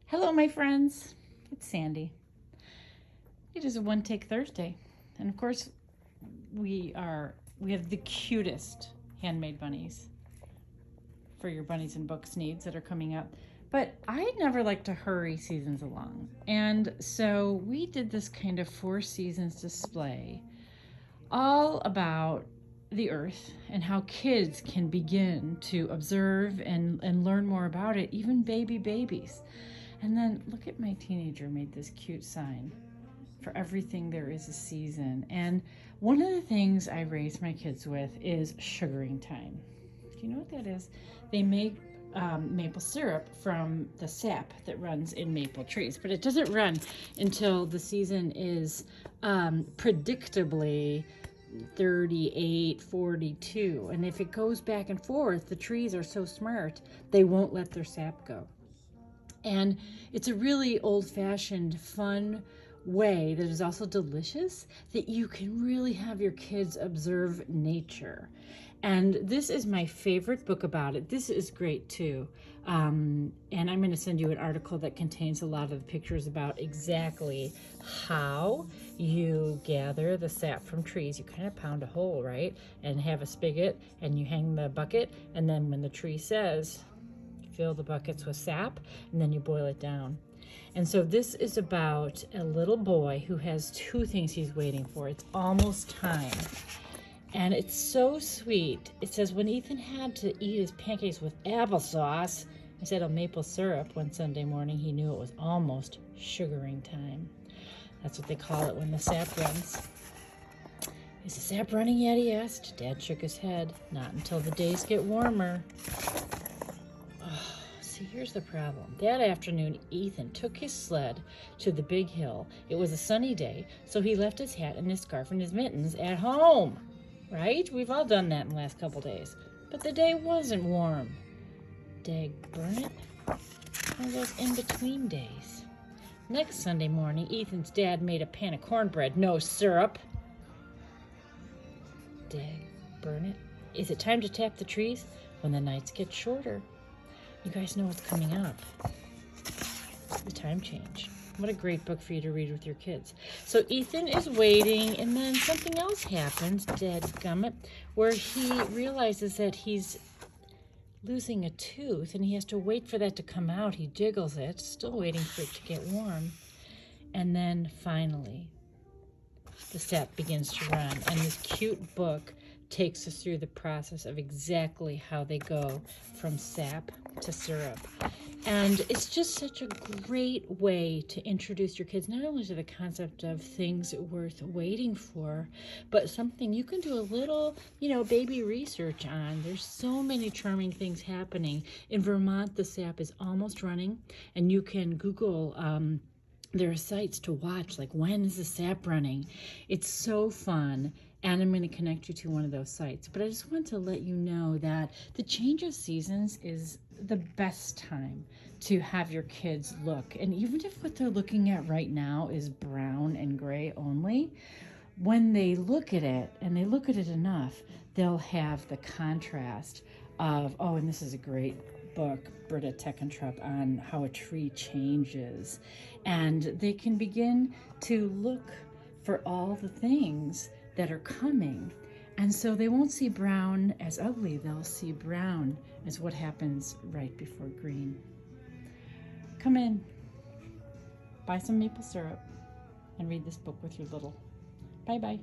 Hello, my friends. It's Sandy. It is a One Take Thursday, and of course, we have the cutest handmade bunnies for your bunnies and books needs that are coming up. But I never like to hurry seasons along, and so we did this kind of Four Seasons display, all about the earth and how kids can begin to observe and learn more about it, even babies. And then look at my teenager made this cute sign. For everything there is a season. And one of the things I raise my kids with is sugaring time. Do you know what that is? They make maple syrup from the sap that runs in maple trees, but it doesn't run until the season is predictably 38, 42. And if it goes back and forth, the trees are so smart, they won't let their sap go. And it's a really old-fashioned, fun way that is also delicious that you can really have your kids observe nature. And this is my favorite book about it. This is great too. And I'm going to send you an article that contains a lot of the pictures about exactly how you gather the sap from trees. You kind of pound a hole, right? And have a spigot and you hang the bucket. And then when the tree says, fill the buckets with sap, and then you boil it down. And so this is about a little boy who has two things he's waiting for. It's almost time. And it's so sweet. It says, when Ethan had to eat his pancakes with applesauce instead of maple syrup one Sunday morning, he knew it was almost sugaring time. That's what they call it when the sap runs. Is the sap running yet, he asked. Dad shook his head. Not until the days get warmer. See, here's the problem. That afternoon, Ethan took his sled to the big hill. It was a sunny day, so he left his hat and his scarf and his mittens at home. Right? We've all done that in the last couple days. But the day wasn't warm. Dagburn it. One of those in-between days. Next Sunday morning, Ethan's dad made a pan of cornbread. No syrup. Dagburn it. Is it time to tap the trees? When the nights get shorter. You guys know what's coming up. The time change. What a great book for you to read with your kids. So Ethan is waiting, and then something else happens, dadgummit, where he realizes that he's losing a tooth, and he has to wait for that to come out. He jiggles it, still waiting for it to get warm. And then finally, the sap begins to run, and this cute book takes us through the process of exactly how they go from sap to syrup. And it's just such a great way to introduce your kids not only to the concept of things worth waiting for, but something you can do a little, baby research on. There's so many charming things happening. In Vermont, the sap is almost running, and you can Google there are sites to watch, like when is the sap running? It's so fun, and I'm going to connect you to one of those sites. But I just want to let you know that the change of seasons is the best time to have your kids look. And even if what they're looking at right now is brown and gray only, when they look at it, and they look at it enough, they'll have the contrast of, oh, and this is a great book, Britta Teckentrup, on how a tree changes. And they can begin to look for all the things that are coming. And so they won't see brown as ugly, they'll see brown as what happens right before green. Come in, buy some maple syrup, and read this book with your little. Bye-bye.